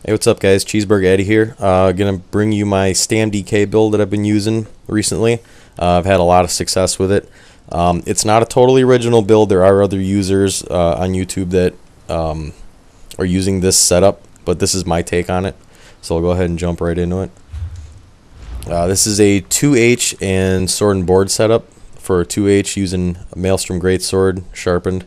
Hey, what's up, guys? Cheeseburger Eddie here. Gonna bring you my Stam DK build that I've been using recently. I've had a lot of success with it. It's not a totally original build. There are other users on YouTube that are using this setup, but this is my take on it. So I'll go ahead and jump right into it. This is a 2H and sword and board setup for 2H using a Maelstrom Greatsword sharpened.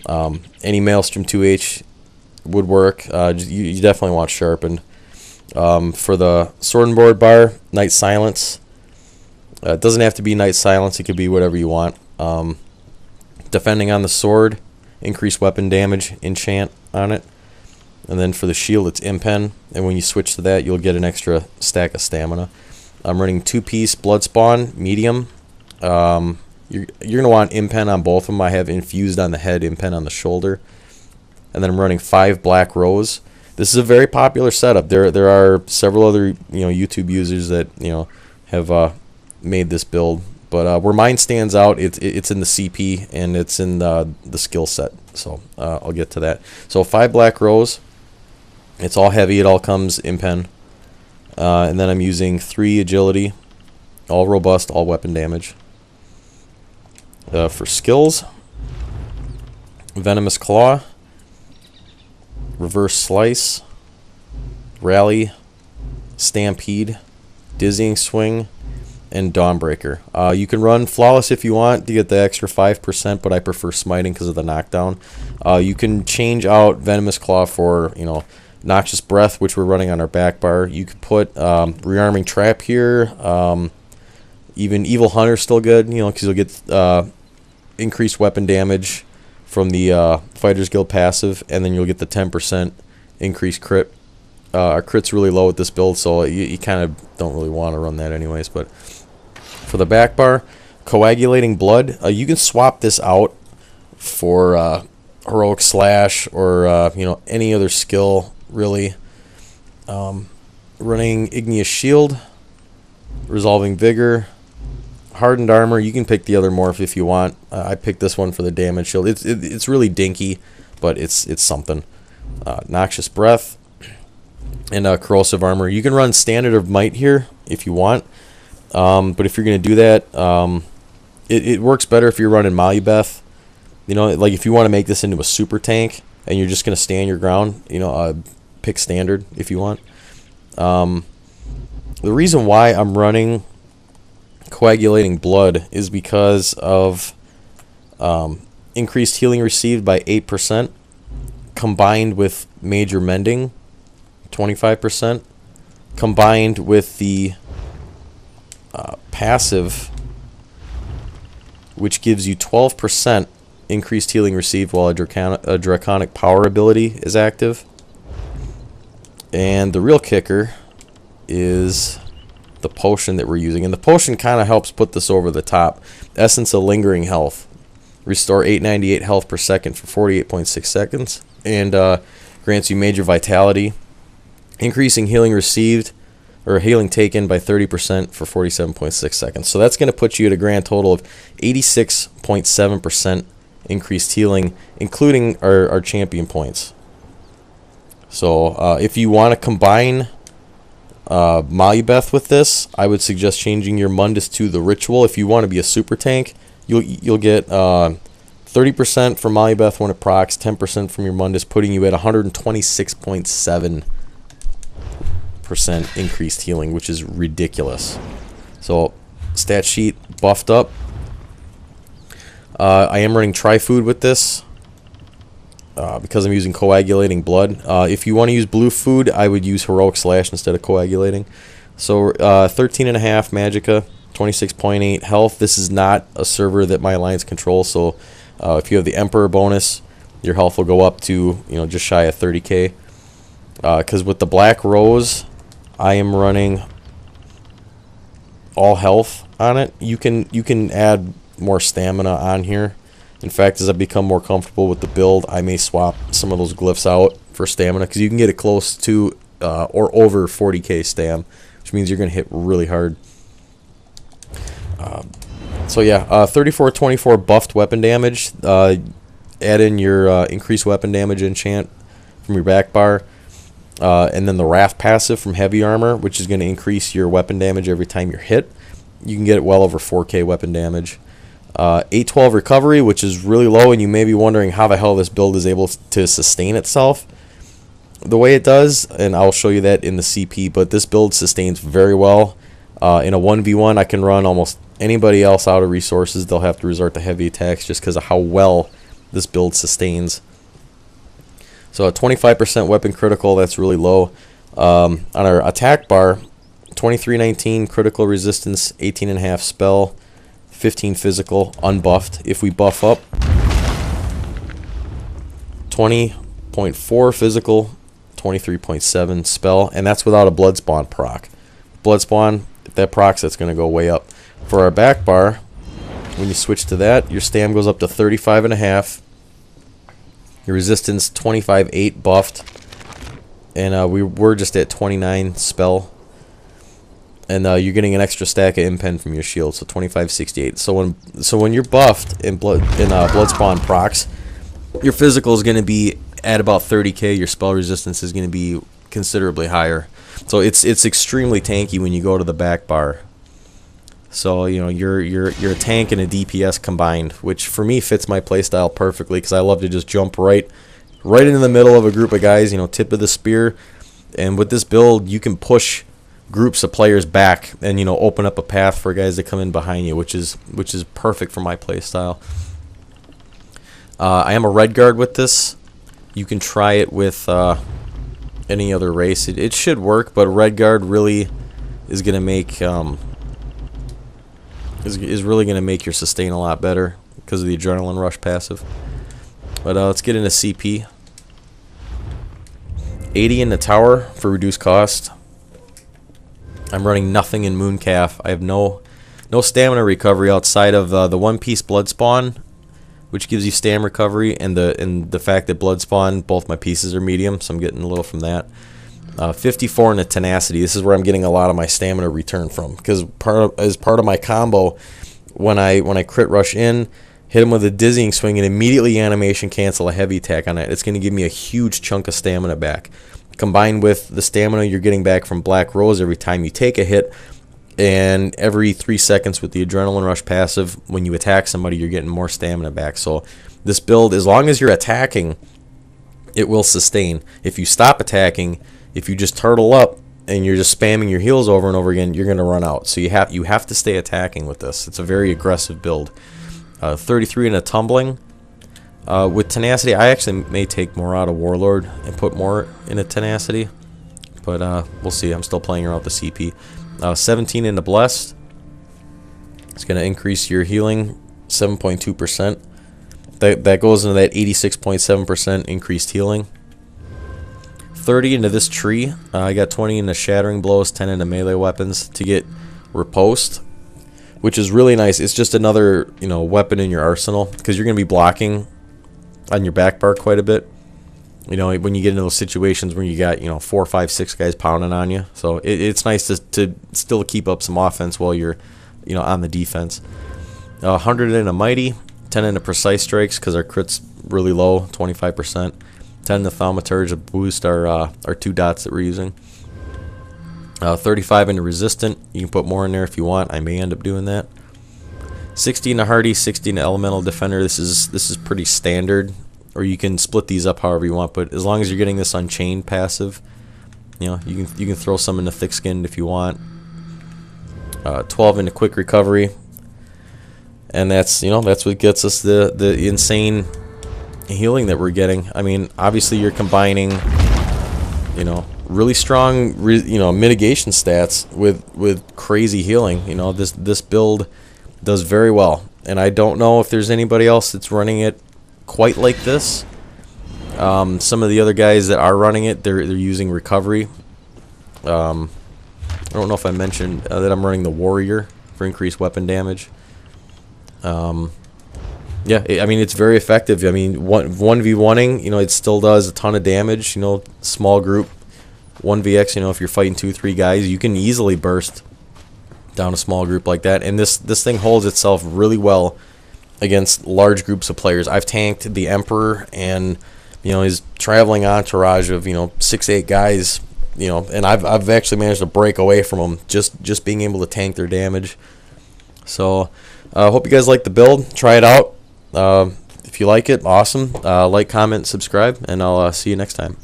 Any Maelstrom 2H would work. You definitely want sharpened. For the sword and board bar, Night Silence. It doesn't have to be Night Silence. It could be whatever you want. Defending on the sword, increased weapon damage enchant on it. And then for the shield, it's Impen. And when you switch to that, you'll get an extra stack of stamina. I'm running 2-piece Bloodspawn, medium. You're going to want Impen on both of them. I have infused on the head, Impen on the shoulder. And then I'm running 5 Black Rose. This is a very popular setup. There are several other YouTube users that have made this build, but where mine stands out, it's in the CP and it's in the skill set. So I'll get to that. So 5 Black Rose. It's all heavy. It all comes Impen. And then I'm using 3 Agility, all robust, all weapon damage. For skills, Venomous Claw, Reverse Slice, Rally, Stampede, Dizzying Swing, and Dawnbreaker. You can run Flawless if you want to get the extra 5%, but I prefer Smiting because of the knockdown. You can change out Venomous Claw for Noxious Breath, which we're running on our back bar. You could put Rearming Trap here. Even Evil Hunter's still good, because you'll get increased weapon damage from the Fighters Guild passive, and then you'll get the 10% increased crit. Our crit's really low with this build, so you kind of don't really want to run that anyways. But for the back bar, Coagulating Blood, you can swap this out for Heroic Slash or any other skill really. Running Igneous Shield, Resolving Vigor, Hardened Armor. You can pick the other morph if you want. I picked this one for the damage shield. It's really dinky, but it's something. Noxious Breath and Corrosive Armor. You can run Standard of Might here if you want, but if you're going to do that, it works better if you're running Malubeth. Like if you want to make this into a super tank and you're just going to stand your ground, pick Standard if you want. The reason why I'm running Coagulating Blood is because of increased healing received by 8%, combined with Major Mending, 25%, combined with the passive, which gives you 12% increased healing received while a Draconic Power ability is active. And the real kicker is the potion that we're using, and the potion kind of helps put this over the top. Essence of Lingering Health, restore 898 health per second for 48.6 seconds, and grants you major vitality, increasing healing received or healing taken by 30% for 47.6 seconds. So that's going to put you at a grand total of 86.7% increased healing, including our champion points. So if you want to combine Malubeth with this, I would suggest changing your Mundus to the Ritual. If you want to be a super tank, you'll get 30% from Malubeth when it procs, 10% from your Mundus, putting you at 126.7% increased healing, which is ridiculous. So stat sheet buffed up. I am running Tri-Food with this because I'm using Coagulating Blood. If you want to use blue food, I would use Heroic Slash instead of Coagulating. So 13.5 Magicka, 26.8 health. This is not a server that my alliance controls, so if you have the Emperor bonus, your health will go up to just shy of 30k. Because with the Black Rose, I am running all health on it. You can add more stamina on here. In fact, as I become more comfortable with the build, I may swap some of those glyphs out for stamina, because you can get it close to or over 40k stam, which means you're going to hit really hard. So yeah, 34-24 buffed weapon damage. Add in your increased weapon damage enchant from your back bar. And then the Wrath passive from Heavy Armor, which is going to increase your weapon damage every time you're hit. You can get it well over 4k weapon damage. 812 recovery, which is really low, and you may be wondering how the hell this build is able to sustain itself the way it does, and I'll show you that in the CP, but this build sustains very well. In a 1v1, I can run almost anybody else out of resources. They'll have to resort to heavy attacks just because of how well this build sustains. So a 25% weapon critical, that's really low. On our attack bar, 2319 critical resistance, 18.5 spell, 15 physical, unbuffed. If we buff up, 20.4 physical, 23.7 spell, and that's without a blood spawn proc. Blood spawn, if that procs, that's going to go way up. For our back bar, when you switch to that, your stam goes up to 35.5. Your resistance 25.8 buffed, and we're just at 29 spell. And you're getting an extra stack of impen from your shield, so 25.68. So when you're buffed in blood spawn procs, your physical is going to be at about 30k. Your spell resistance is going to be considerably higher. So it's extremely tanky when you go to the back bar. So you're a tank and a DPS combined, which for me fits my playstyle perfectly because I love to just jump right into the middle of a group of guys. Tip of the spear, and with this build you can push groups of players back and open up a path for guys to come in behind you, which is perfect for my playstyle. I am a red guard with this. You can try it with any other race. It should work, but red guard really is gonna make is really gonna make your sustain a lot better because of the adrenaline rush passive. But let's get into CP. 80 in the tower for reduced cost. I'm running nothing in Mooncalf. I have no stamina recovery outside of the one-piece blood spawn, which gives you stam recovery, and the fact that blood spawn, both my pieces are medium, so I'm getting a little from that. 54 in the tenacity. This is where I'm getting a lot of my stamina return from, because as part of my combo, when I crit rush in, hit him with a dizzying swing, and immediately animation cancel a heavy attack on it, it's going to give me a huge chunk of stamina back. Combined with the stamina you're getting back from Black Rose every time you take a hit, and every 3 seconds with the adrenaline rush passive, when you attack somebody, you're getting more stamina back. So this build, as long as you're attacking, it will sustain. If you stop attacking, if you just turtle up and you're just spamming your heals over and over again, you're going to run out. So you have to stay attacking with this. It's a very aggressive build. 33 in a tumbling. With tenacity, I actually may take more out of Warlord and put more in a tenacity, but we'll see. I'm still playing around with the CP. 17 in the blessed. It's going to increase your healing 7.2%. That goes into that 86.7% increased healing. 30 into this tree. I got 20 into shattering blows, 10 into melee weapons to get riposte, which is really nice. It's just another weapon in your arsenal because you're going to be blocking on your back bar quite a bit. When you get into those situations where you got 4, 5, 6 guys pounding on you, so it's nice to still keep up some offense while you're on the defense. 100 in a mighty, 10 in the precise strikes because our crit's really low, 25%. 10 in the thaumaturge to boost our 2 dots that we're using. 35 in the resistant. You can put more in there if you want. I may end up doing that. 60 in the hardy, 60 in the elemental defender. This is pretty standard, or you can split these up however you want. But as long as you're getting this unchained passive, you can throw some in the thick skinned if you want. 12 in the quick recovery, and that's what gets us the insane healing that we're getting. I mean, obviously you're combining really strong mitigation stats with crazy healing. This build does very well, and I don't know if there's anybody else that's running it quite like this. Some of the other guys that are running it, they're using recovery. I don't know if I mentioned that I'm running the warrior for increased weapon damage. Yeah, I mean, it's very effective. I mean, 1v1ing, it still does a ton of damage. Small group 1vx, if you're fighting 2, 3 guys, you can easily burst down a small group like that. And this thing holds itself really well against large groups of players. I've tanked the Emperor and his traveling entourage of 6-8 guys. And I've actually managed to break away from them just being able to tank their damage. So hope you guys like the build. Try it out. If you like it, awesome. Like, comment, subscribe, and I'll see you next time.